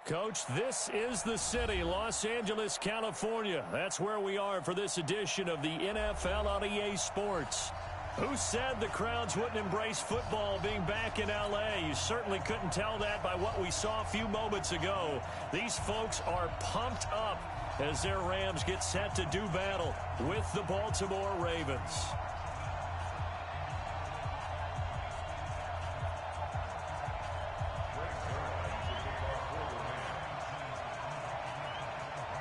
Coach, this is the city, Los Angeles, California. That's where we are for this edition of the NFL on EA Sports. Who said the crowds wouldn't embrace football being back in L.A.? You certainly couldn't tell that by what we saw a few moments ago. These folks are pumped up as their Rams get set to do battle with the Baltimore Ravens.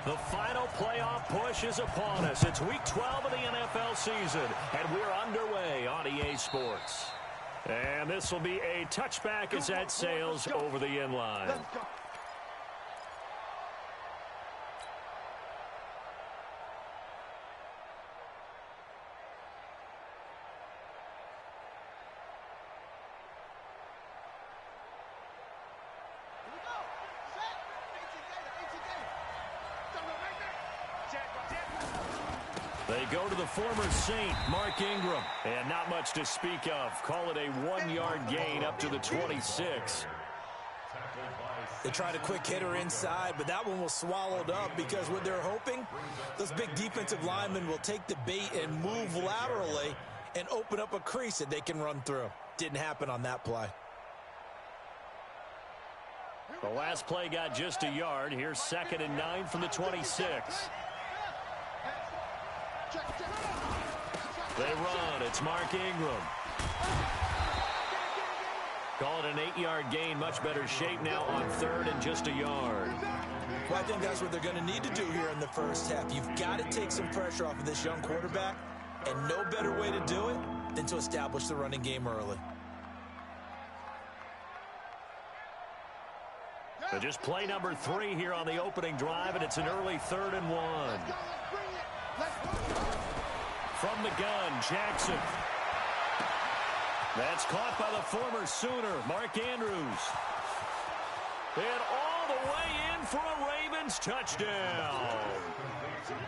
The final playoff push is upon us. It's week 12 of the NFL season, and we're underway on EA Sports. And this will be a touchback as that sails over the end line. They go to the former Saint, Mark Ingram, and not much to speak of. Call it a 1-yard gain up to the 26. They tried a quick hitter inside, but that one was swallowed up because what they're hoping, those big defensive linemen will take the bait and move laterally and open up a crease that they can run through. Didn't happen on that play. The last play got just a yard. Here's 2nd and 9 from the 26. They run. It's Mark Ingram. Call it an 8-yard gain. Much better shape now on 3rd and just a yard. Well, I think that's what they're going to need to do here in the first half. You've got to take some pressure off of this young quarterback, and no better way to do it than to establish the running game early. So just play number 3 here on the opening drive, and it's an early 3rd and 1. From the gun, Jackson. That's caught by the former Sooner, Mark Andrews. And all the way in for a Ravens touchdown.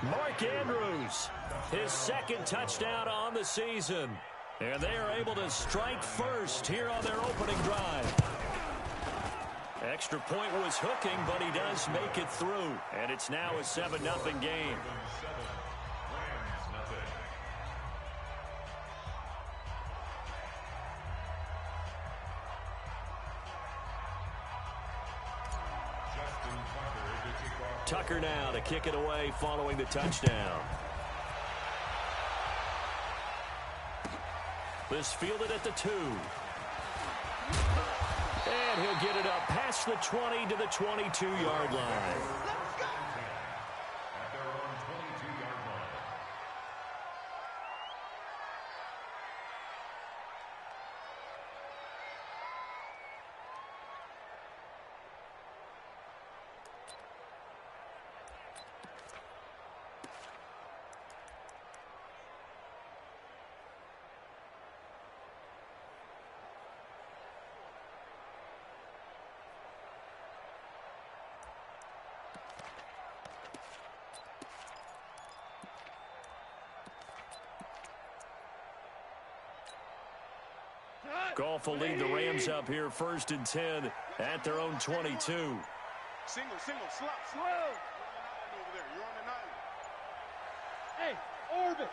Mark Andrews, his 2nd touchdown on the season. And they are able to strike first here on their opening drive. Extra point was hooking, but he does make it through. And it's now a 7-0 game. Tucker now to kick it away following the touchdown. This fielded at the 2. And he'll get it up past the 20 to the 22-yard line. Goff will lead the Rams up here 1st and 10 at their own 22. Single, slop, slow. You're on the 9. Hey, orbit.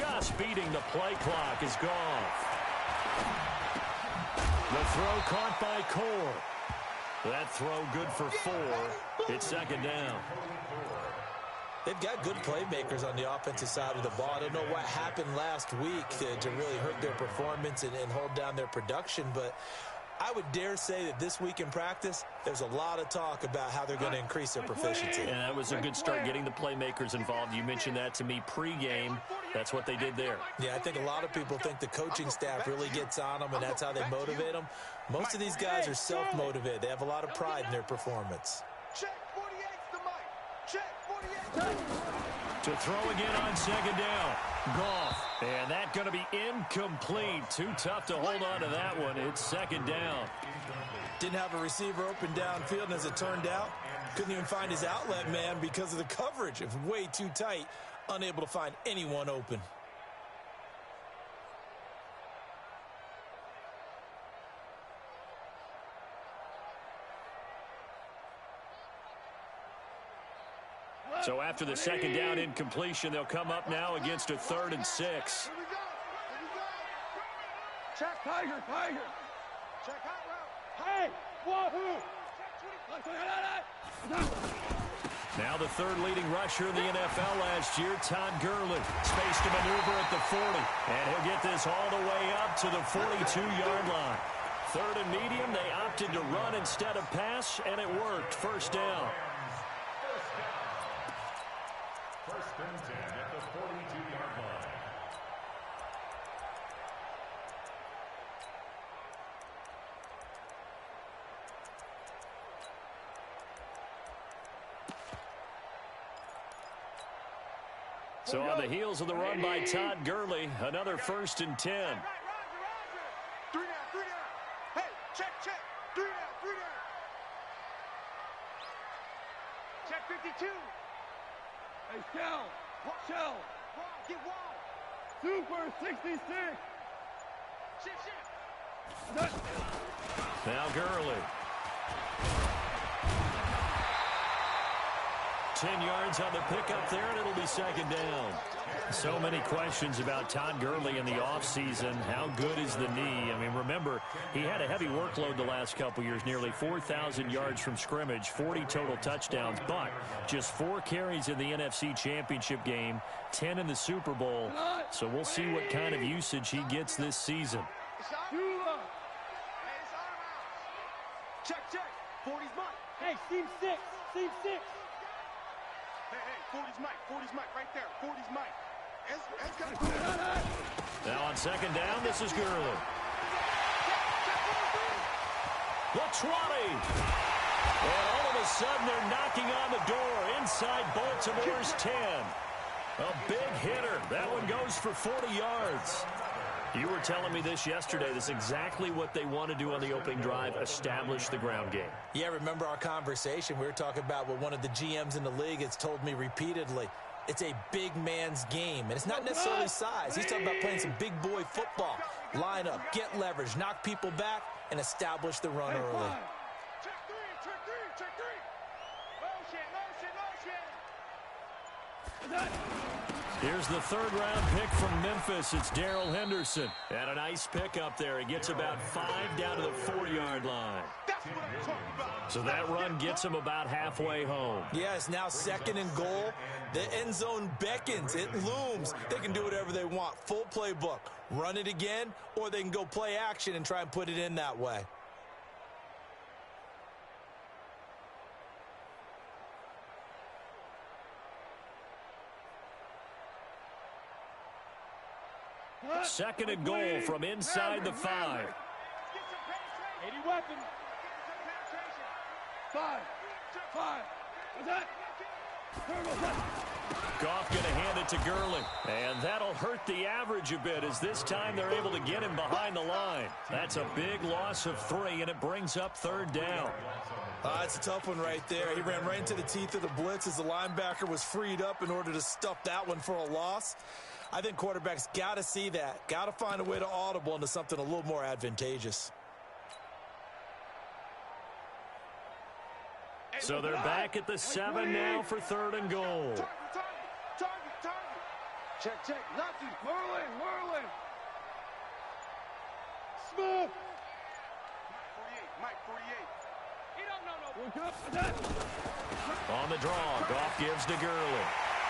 Just beating the play clock is Goff. The throw caught by Core. That throw good for 4. It's 2nd down. They've got good playmakers on the offensive side of the ball. I don't know what happened last week to really hurt their performance and hold down their production, but I would dare say that this week in practice, there's a lot of talk about how they're going to increase their proficiency. And that was a good start getting the playmakers involved. You mentioned that to me pregame. That's what they did there. Yeah, I think a lot of people think the coaching staff really gets on them, and that's how they motivate them. Most of these guys are self-motivated. They have a lot of pride in their performance. To throw again on 2nd down. Goff. And that's going to be incomplete. Too tough to hold on to that one. It's 2nd down. Didn't have a receiver open downfield, and as it turned out, couldn't even find his outlet man because of the coverage. It was way too tight. Unable to find anyone open. So after the second down incompletion, they'll come up now against a 3rd and 6. Here we go. Check, Tiger. Check hot route. Hey, wahoo. Now the 3rd leading rusher in the NFL last year, Todd Gurley. Space to maneuver at the 40. And he'll get this all the way up to the 42-yard line. 3rd and medium, they opted to run instead of pass, and it worked. First down. First and 10 at the 42-yard line. So on the heels of the run by Todd Gurley, another 1st and 10. Roger. 3 down. Hey, check. 3 down. Check 52. Hey, Shell. Get wide. Super 66. Shit. Now Gurley. 10 yards on the pickup there, and it'll be second down. So many questions about Todd Gurley in the offseason. How good is the knee? I mean, remember, he had a heavy workload the last couple years, nearly 4,000 yards from scrimmage, 40 total touchdowns, but just 4 carries in the NFC Championship game, 10 in the Super Bowl. So we'll see what kind of usage he gets this season. Check. 40's Mike. Hey, Team 6. Hey, 40's Mike right there. 40's Mike. Now on second down, this is Gurley. The 20. And all of a sudden, they're knocking on the door inside Baltimore's 10. A big hitter. That one goes for 40 yards. You were telling me this yesterday. This is exactly what they want to do on the opening drive, establish the ground game. Yeah, remember our conversation? We were talking about what one of the GMs in the league has told me repeatedly. It's a big man's game, and it's not necessarily size. He's talking about playing some big boy football. Line up, get leverage, knock people back, and establish the run early. Check three. Motion. Here's the 3rd-round pick from Memphis. It's Darrell Henderson. And a nice pick up there. He gets about 5 down to the 4-yard line. That's what I'm talking about. So that run gets him about halfway home. Yeah, it's now 2nd and goal. The end zone beckons. It looms. They can do whatever they want. Full playbook. Run it again, or they can go play action and try and put it in that way. Second and goal from inside the 5. 80 weapons. 5. What's that? Goff going to hand it to Gurley. And that'll hurt the average a bit as this time they're able to get him behind the line. That's a big loss of 3, and it brings up 3rd down. It's a tough one right there. He ran right into the teeth of the blitz as the linebacker was freed up in order to stuff that one for a loss. I think quarterbacks got to see that. Got to find a way to audible into something a little more advantageous. So they're back at the 7 now for 3rd and goal. Target. Check. Lucky. Whirling. Smooth. Mike 48. He don't know no. On the draw, Goff gives to Gurley.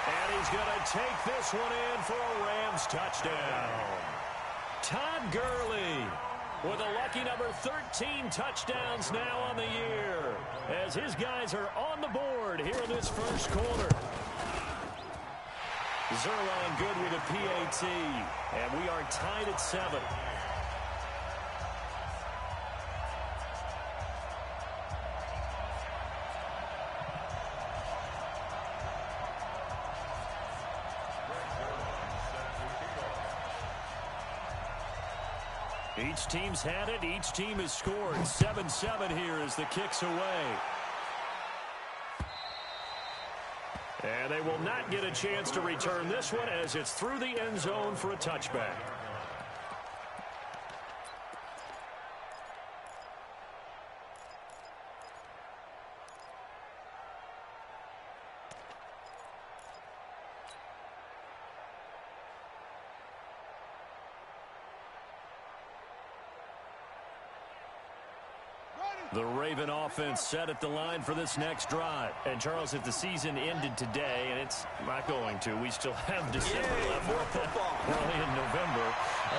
And he's going to take this one in for a Rams touchdown. Todd Gurley with a lucky number 13 touchdowns now on the year as his guys are on the board here in this first quarter. Zerline good with a PAT, and we are tied at 7. Each team's had it. Each team has scored. 7-7 here as the kick's away. And they will not get a chance to return this one as it's through the end zone for a touchback. The Raven offense set at the line for this next drive. And, Charles, if the season ended today, and it's not going to, we still have December left. More football. Early in November.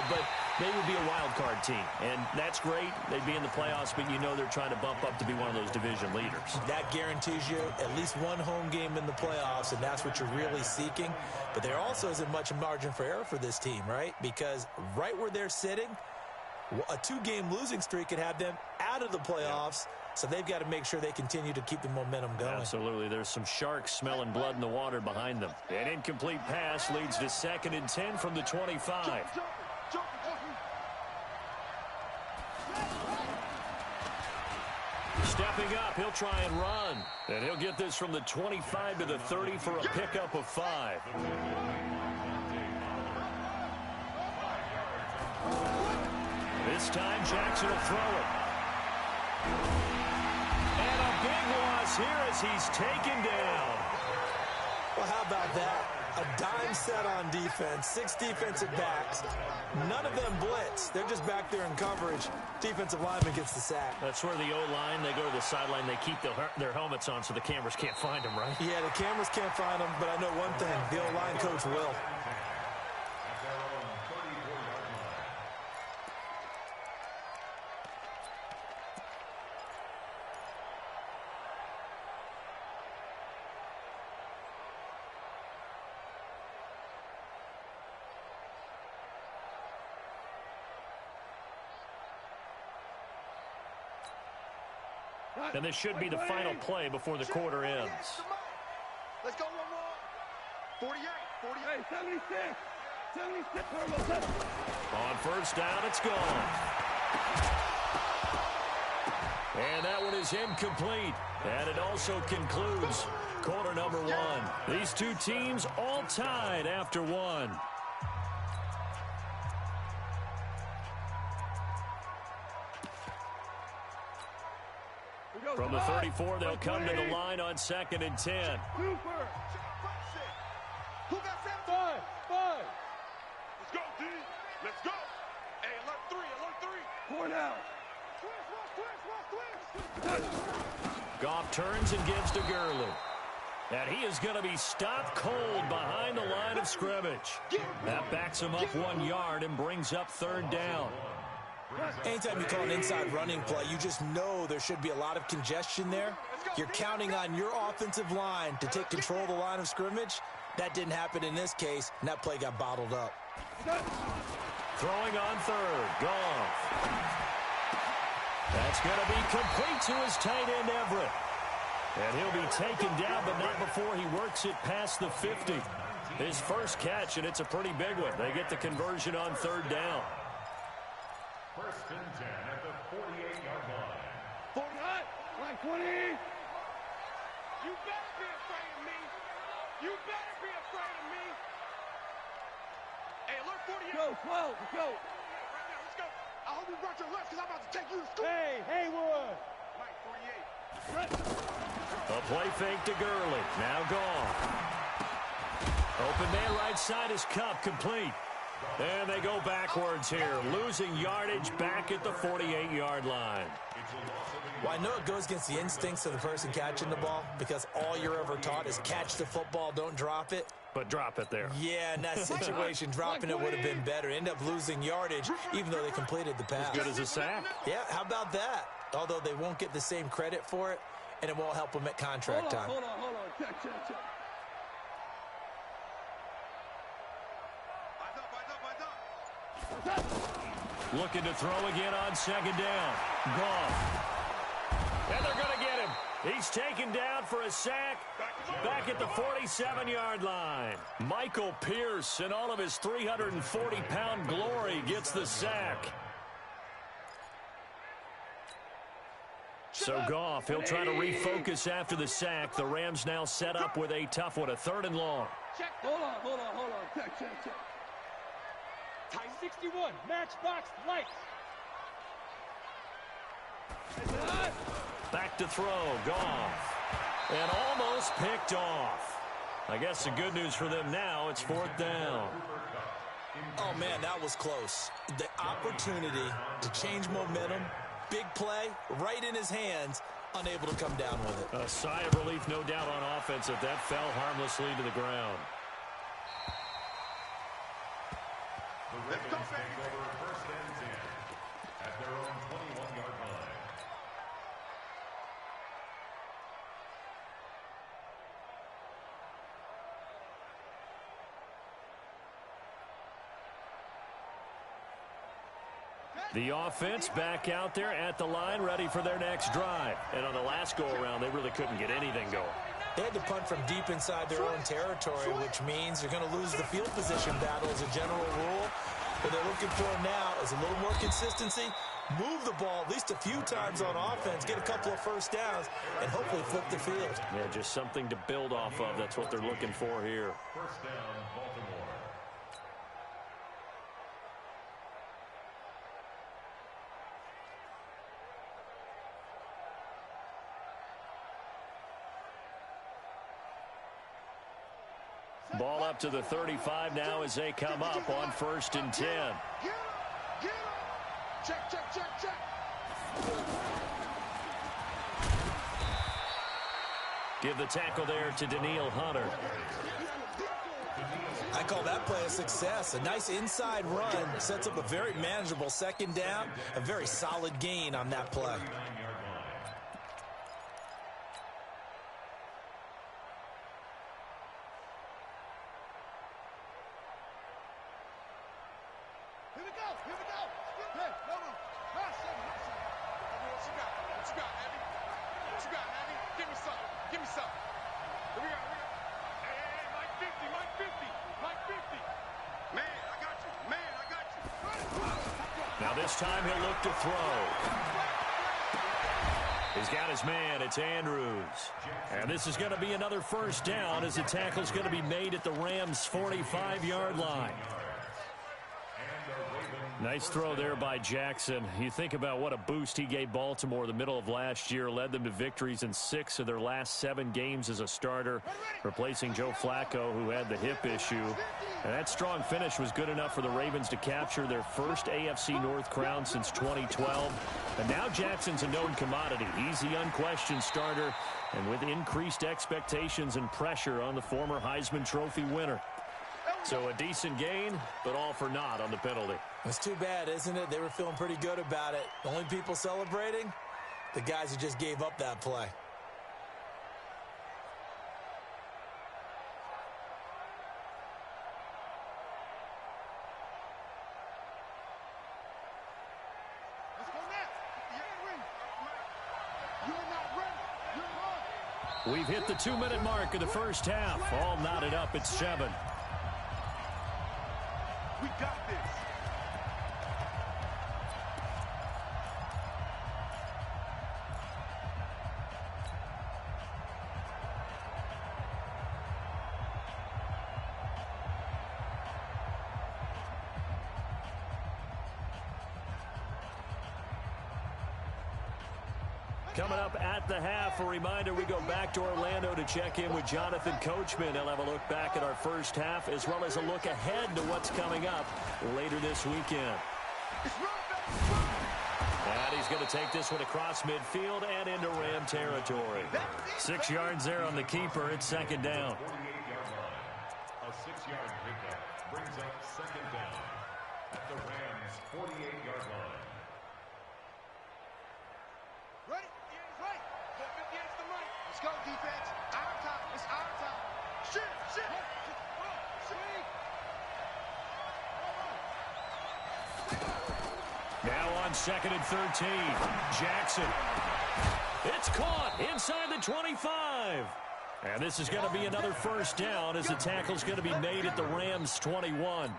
But they would be a wild card team. And that's great. They'd be in the playoffs, but you know they're trying to bump up to be one of those division leaders. That guarantees you at least one home game in the playoffs, and that's what you're really seeking. But there also isn't much margin for error for this team, right? Because right where they're sitting, a 2-game losing streak could have them out of the playoffs, so they've got to make sure they continue to keep the momentum going. Absolutely. There's some sharks smelling blood in the water behind them. An incomplete pass leads to 2nd and 10 from the 25. Stepping up, he'll try and run. And he'll get this from the 25 to the 30 for a pickup of 5. This time, Jackson will throw it. And a big loss here as he's taken down. Well, how about that? A dime set on defense, 6 defensive backs. None of them blitz. They're just back there in coverage. Defensive lineman gets the sack. That's where the O-line, they go to the sideline, they keep their helmets on so the cameras can't find them, right? Yeah, the cameras can't find them, but I know one thing. The O-line coach will. And this should be the final play before the quarter ends. Let's go one more. 48, 48. 76. On first down, it's gone. And that one is incomplete. And it also concludes quarter number 1. These two teams all tied after 1. From the 34, they'll come to the line on 2nd and 10. Who got 7? 5. Let's go, D. Let's go. Hey, alert 3. 4 now. Twist. Goff turns and gives to Gurley. And he is going to be stopped cold behind the line of scrimmage. That backs him up 1 yard and brings up 3rd down. Anytime you call an inside running play, you just know there should be a lot of congestion there. You're counting on your offensive line to take control of the line of scrimmage. That didn't happen in this case, and that play got bottled up. Throwing on 3rd, Goff. That's going to be complete to his tight end, Everett. And he'll be taken down, but not before he works it past the 50. His first catch, and it's a pretty big one. They get the conversion on 3rd down. 1st and 10 at the 48-yard line. 20. You better be afraid of me. You better be afraid of me. Hey, alert 48. Go, 12. Let's go. Right now, let's go. I hope you brought your lunch because I'm about to take you to school. Hey, Haywood. Mike, 48. A play fake to Gurley. Now Goff. Open man right side is Kupp, complete. And they go backwards here, losing yardage back at the 48-yard line. Well, I know it goes against the instincts of the person catching the ball because all you're ever taught is catch the football, don't drop it. But drop it there. Yeah, in that situation, dropping it would have been better. End up losing yardage, even though they completed the pass. As good as a sack. Yeah, how about that? Although they won't get the same credit for it, and it won't help them at contract time. Hold on. Check. Looking to throw again on 2nd down. Goff. And they're going to get him. He's taken down for a sack back at the 47-yard line. Michael Pierce, in all of his 340-pound glory, gets the sack. So Goff, he'll try to refocus after the sack. The Rams now set up with a tough one, a 3rd and long. Check. Hold on. Check. Tight 61. Matchbox lights. Back to throw. Goff. And almost picked off. I guess the good news for them now, it's 4th down. Oh, man, that was close. The opportunity to change momentum big play right in his hands, unable to come down with it. A sigh of relief, no doubt, on offense if that fell harmlessly to the ground. The Ravens take over 1st and 10 at their own 21-yard line. The offense back out there at the line, ready for their next drive. And on the last go-around, they really couldn't get anything going. They had to punt from deep inside their own territory, which means you're going to lose the field position battle as a general rule. What they're looking for now is a little more consistency, move the ball at least a few times on offense, get a couple of first downs, and hopefully flip the field. Yeah, just something to build off of. That's what they're looking for here. 1st down, Baltimore. Ball up to the 35 now as they come up on 1st and 10. Get up! Check, check, check, check. Give the tackle there to Danielle Hunter. I call that play a success. A nice inside run sets up a very manageable 2nd down, a very solid gain on that play. Here we go, here we go. Hey, no, no. What you got? What you got, Abby? What you got, Abby? Give me some. Give me some. Here we go, here we go. Hey, Mike 50, Mike 50, Mike 50. Man, I got you. Man, I got you. Now this time he'll look to throw. He's got his man. It's Andrews. And this is going to be another 1st down as the tackle's going to be made at the Rams' 45-yard line. Nice throw there by Jackson. You think about what a boost he gave Baltimore the middle of last year, led them to victories in 6 of their last 7 games as a starter, replacing Joe Flacco, who had the hip issue. And that strong finish was good enough for the Ravens to capture their first AFC North crown since 2012. And now Jackson's a known commodity. He's the unquestioned starter, and with increased expectations and pressure on the former Heisman Trophy winner. So a decent gain, but all for naught on the penalty. It's too bad, isn't it? They were feeling pretty good about it. The only people celebrating, the guys who just gave up that play. Let's go next. You're not ready. You're on. We've hit the 2-minute mark of the first half. All knotted up at 7. We got this. Coming up at the half, a reminder, we go back to Orlando to check in with Jonathan Coachman. He'll have a look back at our first half as well as a look ahead to what's coming up later this weekend. And he's going to take this one across midfield and into Ram territory. 6 yards there on the keeper. It's 2nd down. 48-yard line. A 6-yard pickup brings up 2nd down at the Rams' 48-yard line. Ready? Right. 58's the right. Let's go, defense. Our time. It's our time. Shit. Now on 2nd and 13. Jackson. It's caught inside the 25. And this is going to be another 1st down as the tackle's going to be made at the Rams' 21.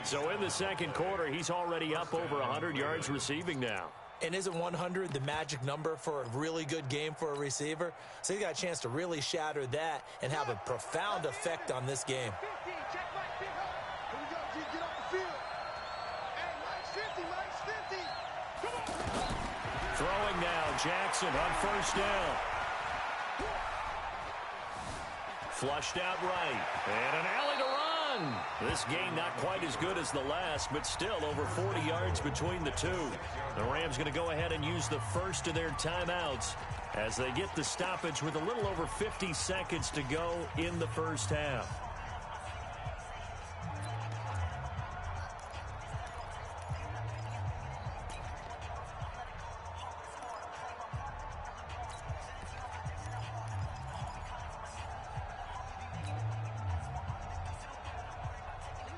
So in the 2nd quarter, he's already up over 100 yards receiving now. And isn't 100 the magic number for a really good game for a receiver? So he got a chance to really shatter that and have a profound effect on this game. 50. Check Mike 50. Here we go, G. Get off the field. Hey, Mike's 50. Come on. Throwing now, Jackson on 1st down. Flushed out right. And an alley to run. one. This game not quite as good as the last, but still over 40 yards between the two. The Rams going to go ahead and use the first of their timeouts as they get the stoppage with a little over 50 seconds to go in the first half.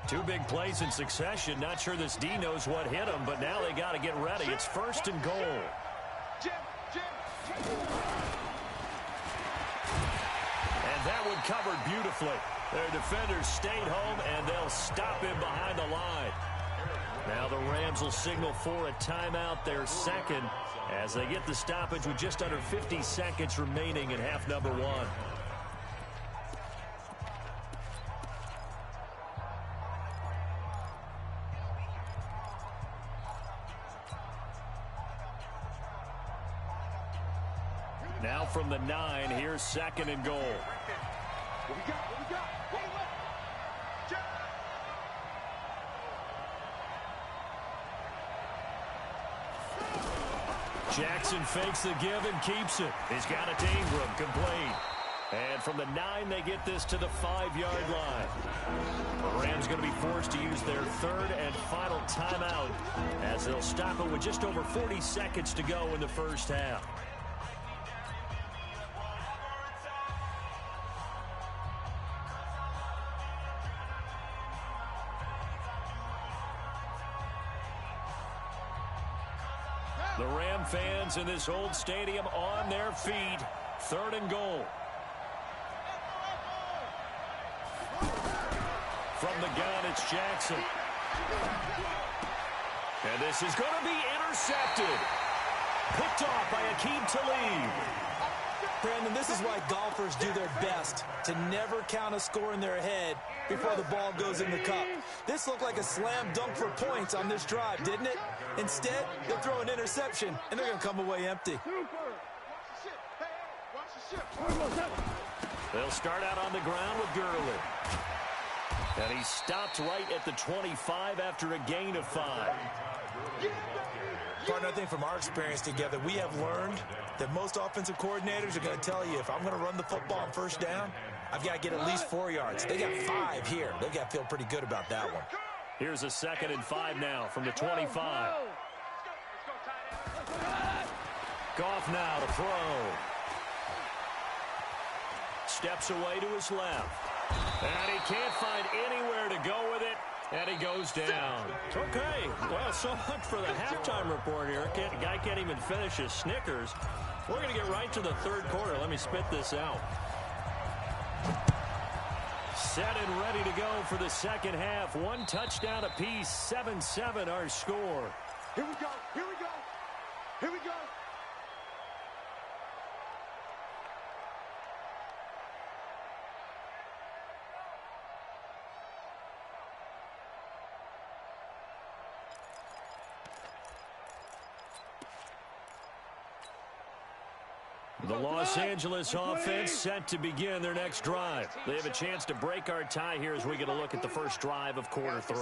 Two big plays in succession. Not sure this D knows what hit him, but now they got to get ready. It's first and goal. And that one covered beautifully. Their defenders stayed home, and they'll stop him behind the line. Now the Rams will signal for a timeout, their second, as they get the stoppage with just under 50 seconds remaining in half number one. Now from the 9, here's second and goal. Jackson fakes the give and keeps it. He's got it to Ingram, complete. And from the 9, they get this to the 5-yard line. The Rams going to be forced to use their third and final timeout as they'll stop it with just over 40 seconds to go in the first half. The Ram fans in this old stadium on their feet. Third and goal. From the gun, it's Jackson. And this is going to be intercepted. Picked off by Aqib Talib. Brandon, this is why golfers do their best to never count a score in their head before the ball goes in the cup. This looked like a slam dunk for points on this drive, didn't it? Instead, they'll throw an interception, and they're going to come away empty. They'll start out on the ground with Gurley. And he stopped right at the 25 after a gain of 5. Partner, I think from our experience together, we have learned that most offensive coordinators are going to tell you, if I'm going to run the football on first down, I've got to get at least 4 yards. They got 5 here. They got to feel pretty good about that one. Here's a second and 5 now from the 25. Goff now to throw. Steps away to his left. And he can't find anywhere to go with it. And he goes down. Okay, well, so much for the halftime report here. The guy can't even finish his Snickers. We're going to get right to the third quarter. Let me spit this out. Set and ready to go for the second half. 1 touchdown apiece. 7-7 our score. Here we go. Here we go. Here we go. The Los Angeles offense set to begin their next drive. They have a chance to break our tie here as we get a look at the first drive of quarter 3.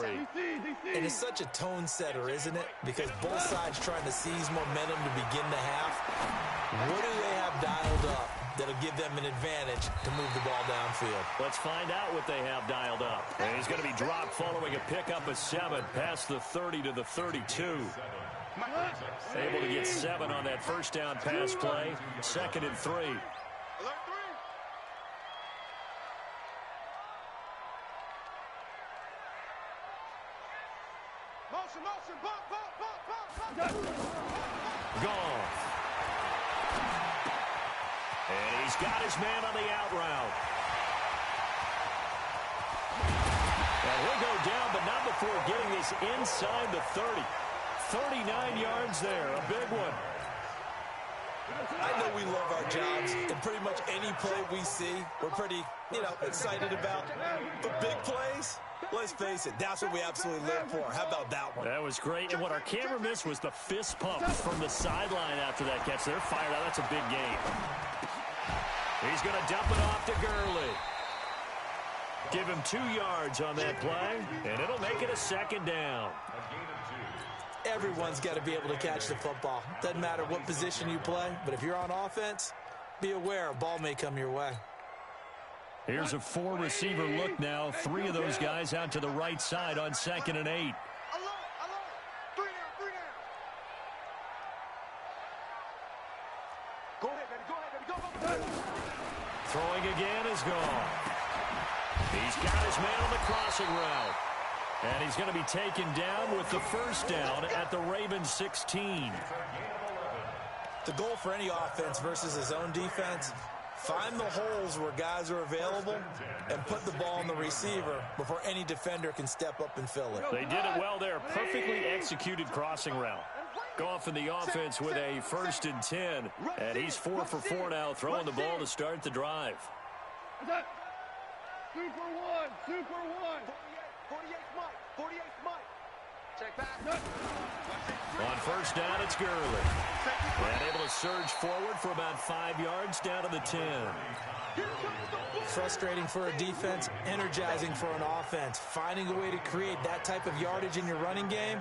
And it's such a tone setter, isn't it? Because both sides trying to seize momentum to begin the half. What do they have dialed up that'll give them an advantage to move the ball downfield? Let's find out what they have dialed up. And he's going to be dropped following a pickup of 7 past the 30 to the 32. Able to get 7 on that first down pass play. Second and 3. Goff. And he's got his man on the out route. And he'll go down, but not before getting this inside the 30. 39 yards there, a big one. I know we love our jobs, and pretty much any play we see, we're pretty, excited about. But big plays, let's face it, that's what we absolutely live for. How about that one? That was great, and what our camera missed was the fist pump from the sideline after that catch. They're fired out. That's a big gain. He's going to dump it off to Gurley. Give him 2 yards on that play, and it'll make it a second down. Everyone's got to be able to catch the football. Doesn't matter what position you play, but if you're on offense, be aware a ball may come your way. Here's a 4-receiver look now. 3 of those guys out to the right side on 2nd and 8. Go ahead, baby. Go ahead. Throwing again is gone. He's got his man on the crossing route. And he's going to be taken down with the first down at the Ravens 16. The goal for any offense versus his own defense, find the holes where guys are available and put the ball on the receiver before any defender can step up and fill it. They did it well there. Perfectly executed crossing route. Goff in the offense with a 1st and 10. And he's 4 for 4 now, throwing the ball to start the drive. Super 1. 48 Mike. Check back. On first down, it's Gurley. And able to surge forward for about 5 yards down to the 10. Frustrating for a defense, energizing for an offense. Finding a way to create that type of yardage in your running game,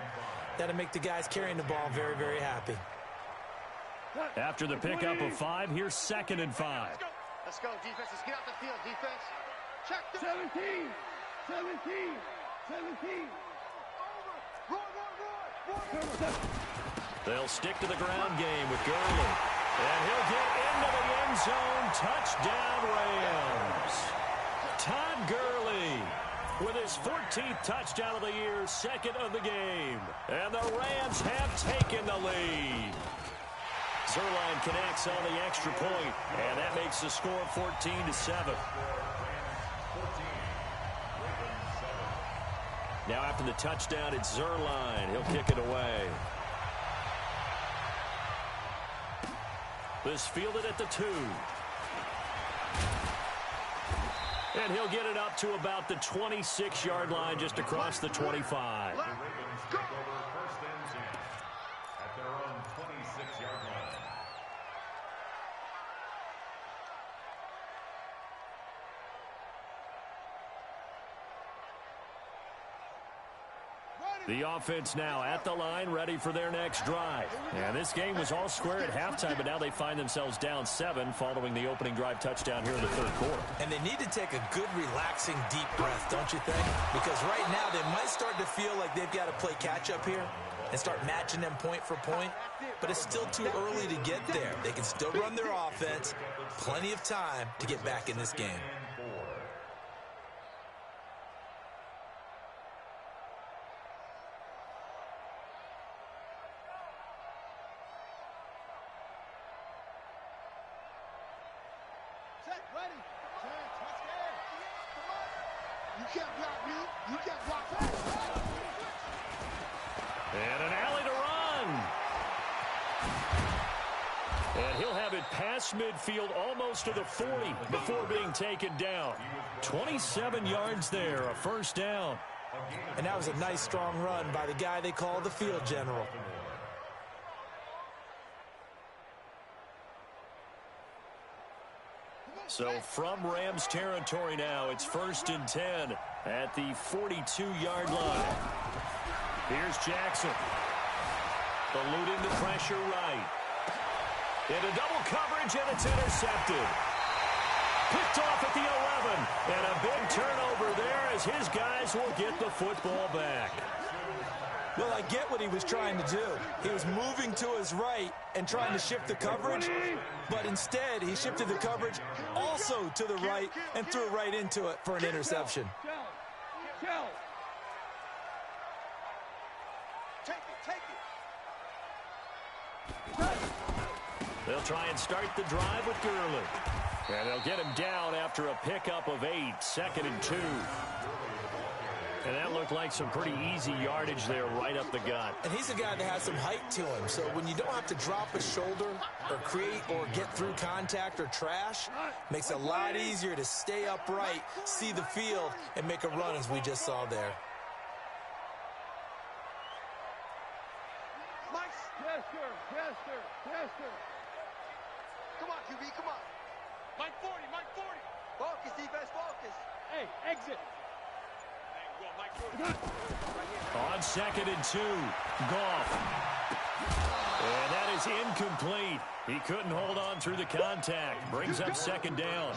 that'll make the guys carrying the ball very, very happy. After the pickup of 5, here's 2nd and 5. Let's go, defense. Let's get out the field, defense. Check the 17. Run. They'll stick to the ground game with Gurley. And he'll get into the end zone. Touchdown, Rams. Todd Gurley with his 14th touchdown of the year, 2nd of the game. And the Rams have taken the lead. Zuerlein connects on the extra point, and that makes the score 14-7. Now after the touchdown, it's Zuerlein. He'll kick it away. This fielded at the 2. And he'll get it up to about the 26-yard line, just across the 25. The Ravens take over 1st and 10 at their own 26-yard line. The offense now at the line, ready for their next drive. And this game was all square at halftime, but now they find themselves down 7 following the opening drive touchdown here in the 3rd quarter. And they need to take a good, relaxing, deep breath, don't you think? Because right now they might start to feel like they've got to play catch-up here and start matching them point for point. But it's still too early to get there. They can still run their offense. Plenty of time to get back in this game. And an alley to run. And he'll have it past midfield almost to the 40 before being taken down. 27 yards there, a 1st down. And that was a nice, strong run by the guy they call the field general. So from Rams territory now, it's 1st and 10 at the 42-yard line. Here's Jackson. Eluding the pressure right. Into double coverage, and it's intercepted. Picked off at the 11. And a big turnover there as his guys will get the football back. Well, I get what he was trying to do. He was moving to his right and trying to shift the coverage, but instead he shifted the coverage also to the right and threw right into it for an interception. They'll try and start the drive with Gurley. And they'll get him down after a pickup of 8, 2nd and 2. And that looked like some pretty easy yardage there right up the gut. And he's a guy that has some height to him, so when you don't have to drop a shoulder or create or get through contact or trash, makes it a lot easier to stay upright, see the field, and make a run as we just saw there. Come on, QB, come on. Mike 40. Focus, defense, focus. Hey, exit. On 2nd and 2, Goff. And that is incomplete. He couldn't hold on through the contact. Brings up 2nd down.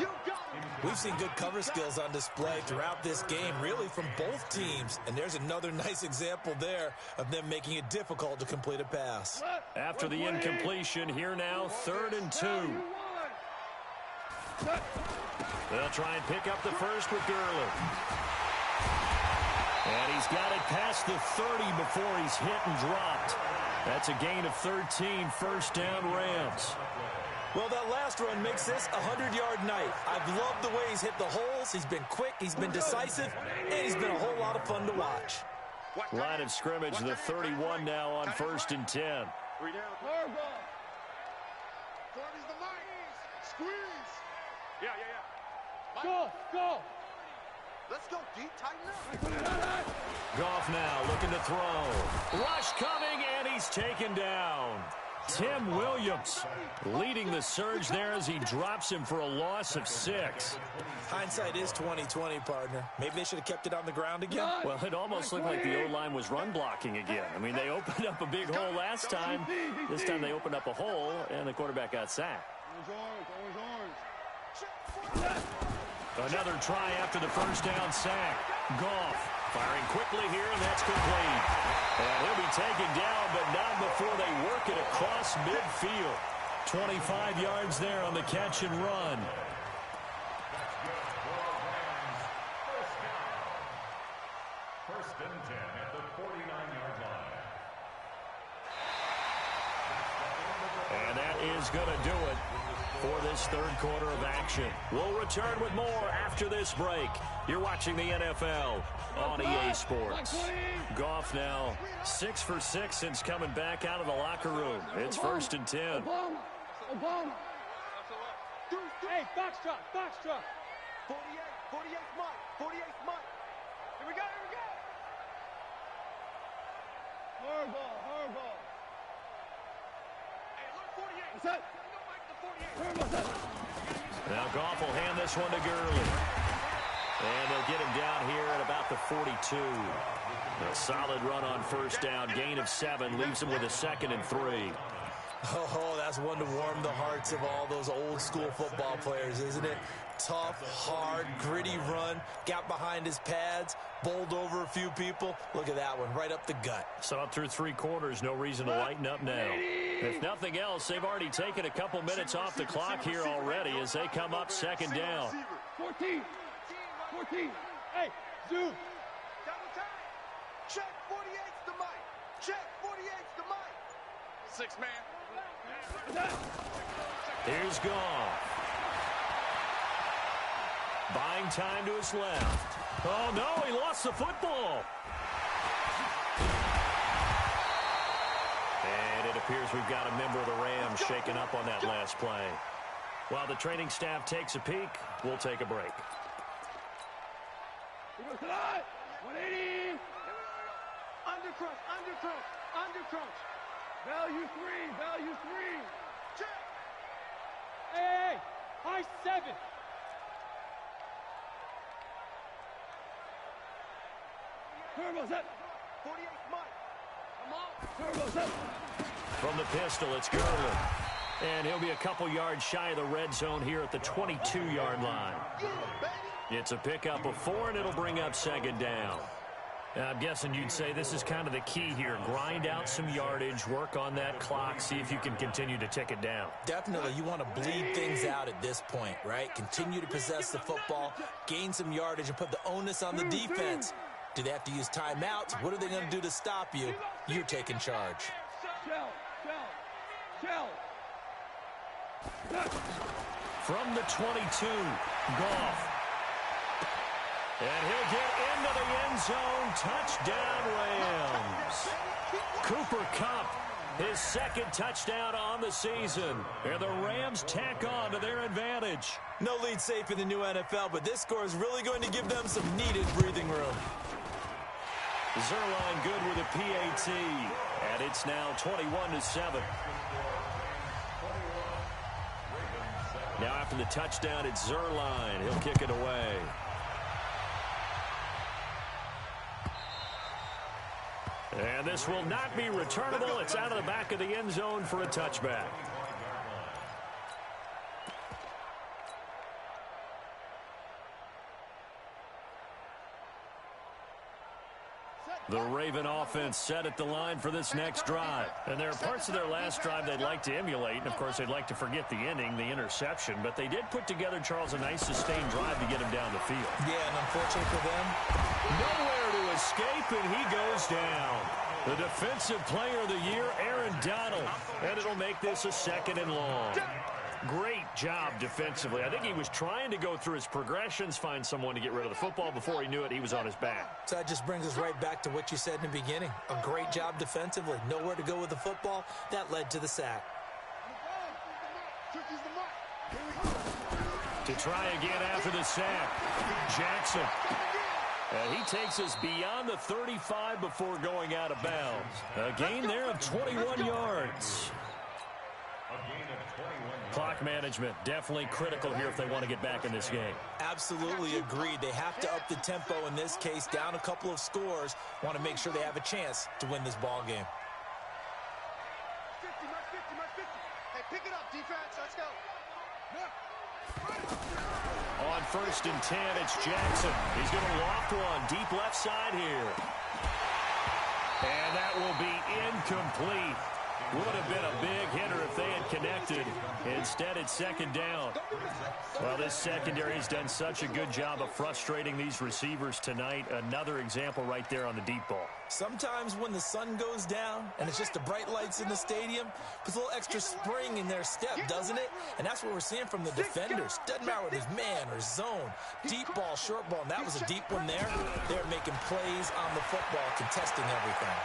We've seen good cover skills on display throughout this game, really from both teams. And there's another nice example there of them making it difficult to complete a pass. After the incompletion, here now, 3rd and 2. They'll try and pick up the first with Gurley. And he's got it past the 30 before he's hit and dropped. That's a gain of 13, first down Rams. Well, that last run makes this a 100-yard night. I've loved the way he's hit the holes. He's been quick, he's been decisive, and he's been a whole lot of fun to watch. Line of scrimmage, the 31 now on 1st and 10. Squeeze. Yeah. Go. Let's go deep, tighten up. Goff now looking to throw. Rush coming, and he's taken down. Tim Williams leading the surge there as he drops him for a loss of 6. Hindsight is 20/20, partner. Maybe they should have kept it on the ground again. Well, it almost looked like the O-line was run blocking again. I mean, they opened up a big hole last time. This time they opened up a hole, and the quarterback got sacked. Another try after the first down sack. Goff firing quickly here, and that's complete. And he'll be taken down, but not before they work it across midfield. 25 yards there on the catch and run. First and 10 at the 49-yard line. And that is going to do it for this third quarter of action. We'll return with more after this break. You're watching the NFL on EA Sports. Goff now 6 for 6 since coming back out of the locker room. It's 1st and 10. Obama. Hey, foxtrot. 48 Mike. Here we go. Hardball. Hey, look, 48. What's that? Now Goff will hand this one to Gurley. And they'll get him down here at about the 42. A solid run on first down. Gain of 7 leaves him with a 2nd and 3. Oh, that's one to warm the hearts of all those old school football players, isn't it? Tough, hard, gritty run. Got behind his pads, bowled over a few people. Look at that one, right up the gut. So up through 3 quarters, no reason to lighten up now. If nothing else, they've already taken a couple minutes off the clock here already as they come up 2nd down. 14. Hey, zoom. Double time. Check 48's the mic. Check 48's the mic. 6 man. Here's Goff. Buying time to his left. Oh, no, he lost the football. And it appears we've got a member of the Rams shaken up on that last play. While the training staff takes a peek, we'll take a break. 180. Undercrunch. Value 3. Check. Hey. High 7. Turbo's up. 48 Mike. Come on. Turbo's up. From the pistol, it's Gurley. And he'll be a couple yards shy of the red zone here at the 22-yard line. It's a pickup of 4, and it'll bring up 2nd down. I'm guessing you'd say this is kind of the key here. Grind out some yardage, work on that clock, see if you can continue to tick it down. Definitely, you want to bleed things out at this point, right? Continue to possess the football, gain some yardage, and put the onus on the defense. Do they have to use timeouts? What are they going to do to stop you? You're taking charge. Shell. From the 22, Goff. And he'll get into the end zone. Touchdown, Rams. Cooper Kupp, his 2nd touchdown on the season. And the Rams tack on to their advantage. No lead safe in the new NFL, but this score is really going to give them some needed breathing room. Zuerlein good with a PAT. And it's now 21-7. Now after the touchdown, it's Zuerlein. He'll kick it away. And this will not be returnable. It's out of the back of the end zone for a touchback. The Raven offense set at the line for this next drive. And there are parts of their last drive they'd like to emulate. And, of course, they'd like to forget the ending, the interception. But they did put together, Charles, a nice sustained drive to get him down the field. Yeah, and unfortunately for them, nowhere to escape, and he goes down. The defensive player of the year, Aaron Donald. And it'll make this a 2nd and long. Great job defensively. I think he was trying to go through his progressions, find someone to get rid of the football. Before he knew it, he was on his back. So that just brings us right back to what you said in the beginning. A great job defensively. Nowhere to go with the football. That led to the sack. To try again after the sack, Jackson. And he takes us beyond the 35 before going out of bounds. A gain there of 21 yards. Clock management definitely critical here if they want to get back in this game. Absolutely agreed. They have to up the tempo in this case, down a couple of scores. Want to make sure they have a chance to win this ball game. 50, mark 50, mark 50. Hey, pick it up, defense. Let's go. On 1st and 10, it's Jackson. He's going to loft one deep left side here. And that will be incomplete. Would have been a big hitter if they had connected. Instead, it's 2nd down. Well, this secondary has done such a good job of frustrating these receivers tonight. Another example right there on the deep ball. Sometimes when the sun goes down and it's just the bright lights in the stadium, puts a little extra spring in their step, doesn't it? And that's what we're seeing from the defenders. Doesn't matter whether it's man or zone, deep ball, short ball, and that was a deep one there. They're making plays on the football, contesting everything.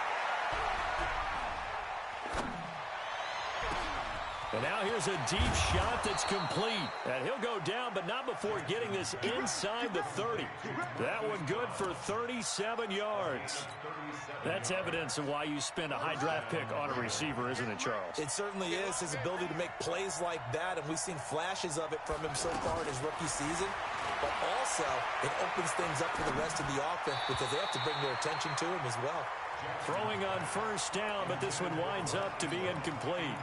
And now here's a deep shot that's complete. And he'll go down, but not before getting this inside the 30. That one good for 37 yards. That's evidence of why you spend a high draft pick on a receiver, isn't it, Charles? It certainly is. His ability to make plays like that, and we've seen flashes of it from him so far in his rookie season. But also, it opens things up for the rest of the offense because they have to bring their attention to him as well. Throwing on 1st down, but this one winds up to be incomplete.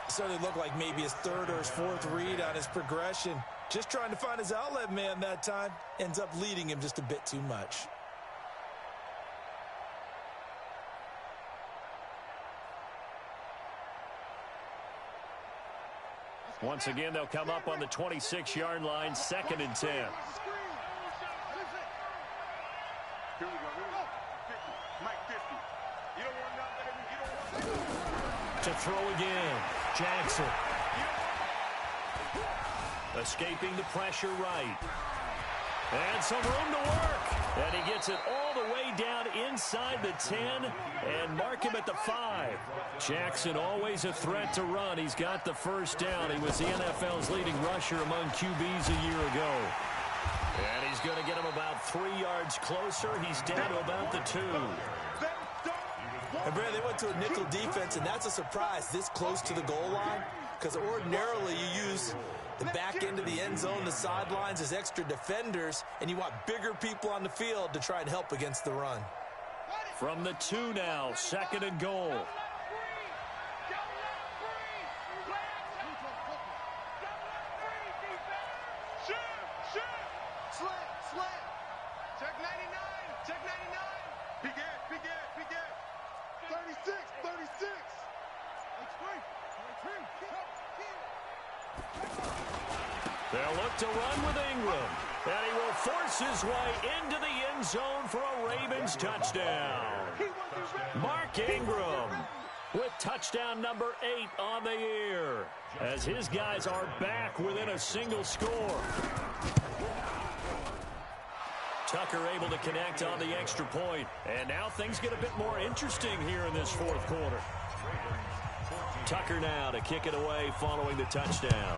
Certainly looked like maybe his 3rd or his 4th read on his progression. Just trying to find his outlet man that time. Ends up leading him just a bit too much. Once again, they'll come up on the 26-yard line, 2nd and 10. Here we go. 50. Mike 50. You don't want nothing. You don't want To throw again, Jackson. Escaping the pressure right. And some room to work. And he gets it all the way down inside the 10 and mark him at the 5. Jackson always a threat to run. He's got the 1st down. He was the NFL's leading rusher among QBs a year ago. And he's going to get him about 3 yards closer. He's down to about the 2. And Brad, they went to a nickel defense, and that's a surprise this close to the goal line, because ordinarily you use the back end of the end zone, the sidelines as extra defenders, and you want bigger people on the field to try and help against the run. From the 2 now, 2nd and goal. Check 99. Check 99. Begin. 36. 36. They'll look to run with Ingram. And he will force his way into the end zone for a Ravens touchdown. Mark Ingram with touchdown number 8 on the year, as his guys are back within a single score. Tucker able to connect on the extra point. And now things get a bit more interesting here in this 4th quarter. Tucker now to kick it away following the touchdown.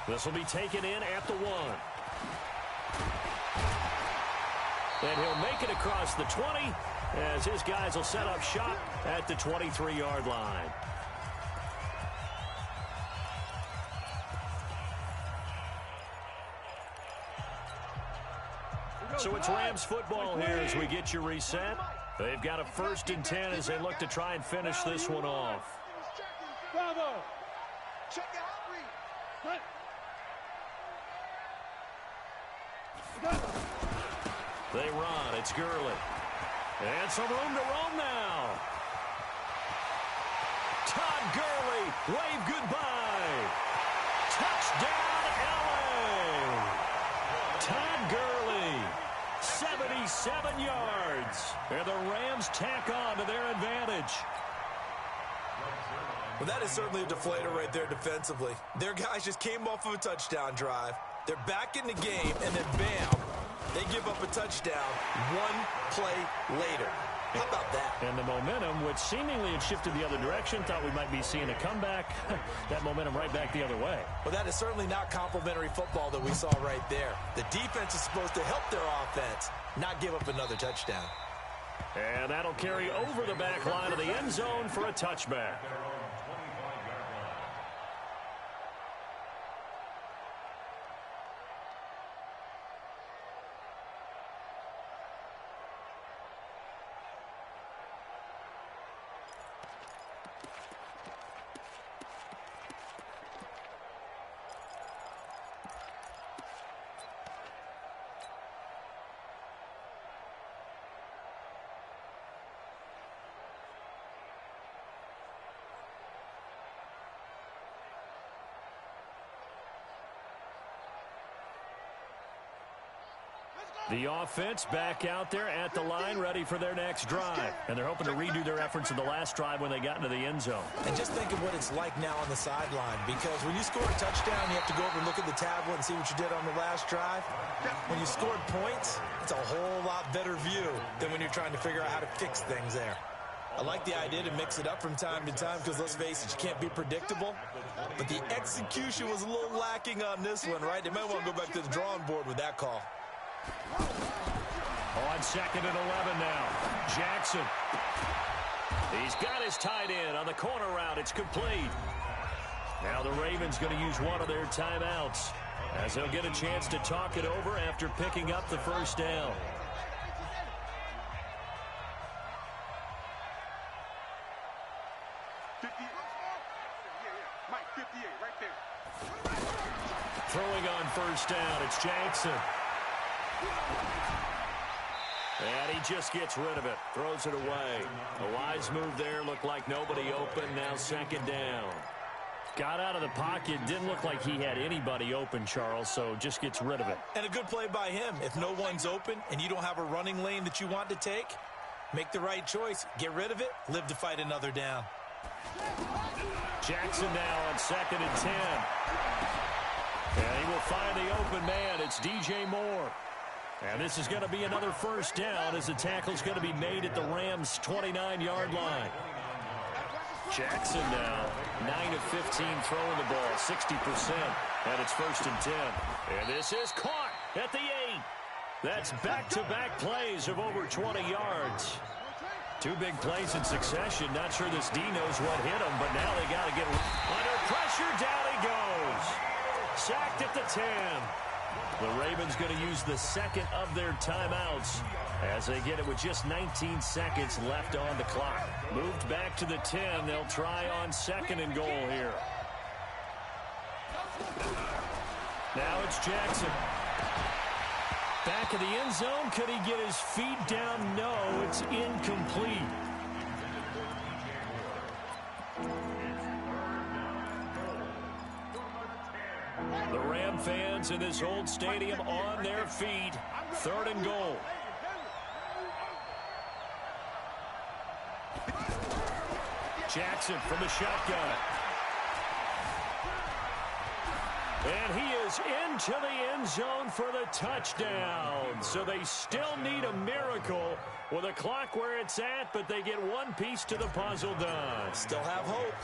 This will be taken in at the 1. And he'll make it across the 20 as his guys will set up shop at the 23-yard line. So it's Rams football here as we get you reset. They've got a 1st and 10 as they look to try and finish this one off. Bravo. Check it out, Reed. They run. It's Gurley. And some room to roam now. Todd Gurley, wave goodbye. Touchdown, LA. Todd Gurley, 77 yards. And the Rams tack on to their advantage. Well, that is certainly a deflator right there defensively. Their guys just came off of a touchdown drive. They're back in the game, and then bam, they give up a touchdown 1 play later. How about that? And the momentum, which seemingly had shifted the other direction, thought we might be seeing a comeback. That momentum right back the other way. Well, that is certainly not complimentary football that we saw right there. The defense is supposed to help their offense, not give up another touchdown. And that'll carry over the back line of the end zone for a touchback. The offense back out there at the line, ready for their next drive. And they're hoping to redo their efforts in the last drive when they got into the end zone. And just think of what it's like now on the sideline, because when you score a touchdown, you have to go over and look at the tablet and see what you did on the last drive. When you scored points, it's a whole lot better view than when you're trying to figure out how to fix things there. I like the idea to mix it up from time to time because, let's face it, you can't be predictable. But the execution was a little lacking on this one, right? They might want to go back to the drawing board with that call. On 2nd and 11 now. Jackson. He's got his tight end on the corner route. It's complete. Now the Ravens going to use one of their timeouts as they'll get a chance to talk it over after picking up the first down. Throwing on first down, it's Jackson. And he just gets rid of it, throws it away. A wise move there, looked like nobody open, now 2nd down. Got out of the pocket, didn't look like he had anybody open, Charles, so just gets rid of it. And a good play by him. If no one's open and you don't have a running lane that you want to take, make the right choice. Get rid of it, live to fight another down. Jackson now on 2nd and 10. And he will find the open man. It's DJ Moore. And this is going to be another first down as the tackle's going to be made at the Rams' 29-yard line. Jackson now, 9 of 15 throwing the ball, 60%. And it's 1st and 10. And this is caught at the 8. That's back-to-back plays of over 20 yards. 2 big plays in succession. Not sure this D knows what hit him, but now they got to get under pressure. Down he goes. Sacked at the 10. The Ravens going to use the 2nd of their timeouts as they get it with just 19 seconds left on the clock. Moved back to the 10. They'll try on 2nd and goal here. Now it's Jackson. Back of the end zone. Could he get his feet down? No, it's incomplete. The Ram fans in this old stadium on their feet. 3rd and goal. Jackson from the shotgun. And he is into the end zone for the touchdown. So they still need a miracle with a clock where it's at, but they get one piece to the puzzle done. Still have hope.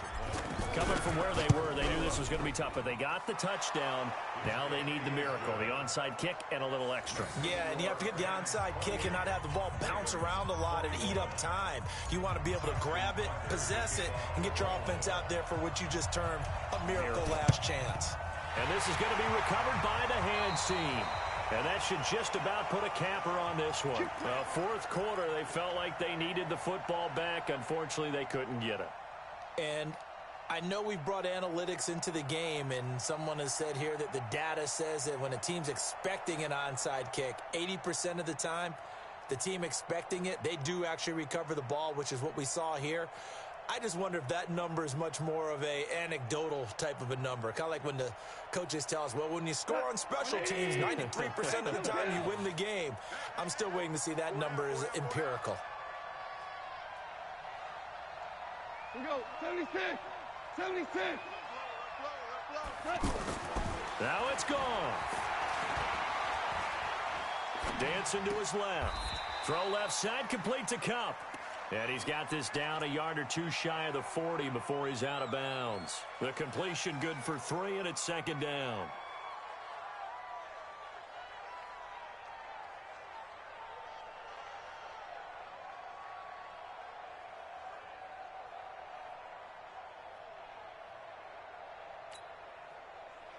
Coming from where they were, they knew this was going to be tough, but they got the touchdown. Now they need the miracle, the onside kick and a little extra. Yeah, and you have to get the onside kick and not have the ball bounce around a lot and eat up time. You want to be able to grab it, possess it, and get your offense out there for what you just termed a miracle last chance. And this is going to be recovered by the hands team. And that should just about put a capper on this one. Fourth quarter, they felt like they needed the football back. Unfortunately, they couldn't get it. And I know we've brought analytics into the game, and someone has said here that the data says that when a team's expecting an onside kick, 80% of the time, the team expecting it, they do actually recover the ball, which is what we saw here. I just wonder if that number is much more of a anecdotal type of a number. Kind of like when the coaches tell us, well, when you score on special teams, 93% of the time you win the game. I'm still waiting to see that number is empirical. Here we go. 76. 76. Now it's gone. Dancing to his left. Throw left side, complete to Kupp. And he's got this down a yard or two shy of the 40 before he's out of bounds. The completion good for 3, and it's second down.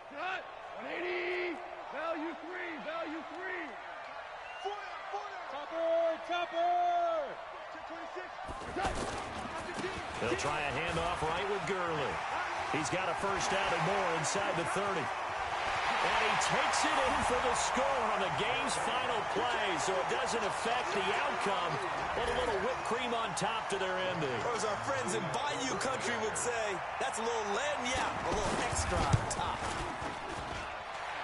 Cut. 180. Value 3. Value 3. 40. Topper. They'll try a handoff right with Gurley. He's got a first down and more inside the 30. And he takes it in for the score on the game's final play, so it doesn't affect the outcome, but a little whipped cream on top to their ending. Or as our friends in Bayou Country would say, that's a little lagniappe, a little extra on top.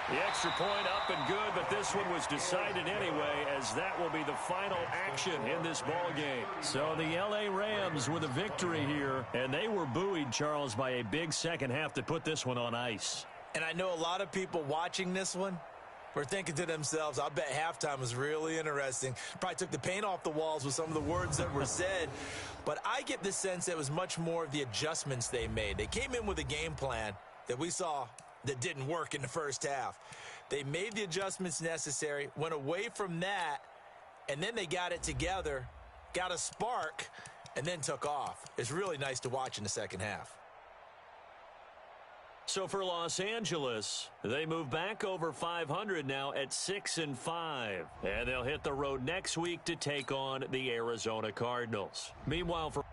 The extra point up and good, but this one was decided anyway, as that will be the final action in this ball game. So the L.A. Rams with a victory here, and they were buoyed, Charles, by a big second half to put this one on ice. And I know a lot of people watching this one were thinking to themselves, I bet halftime was really interesting. Probably took the paint off the walls with some of the words that were said. But I get the sense that it was much more of the adjustments they made. They came in with a game plan that we saw that didn't work in the first half. They made the adjustments necessary, went away from that, and then they got it together, got a spark, and then took off. It's really nice to watch in the second half. So for Los Angeles, they move back over 500 now at 6-5. And they'll hit the road next week to take on the Arizona Cardinals. Meanwhile, for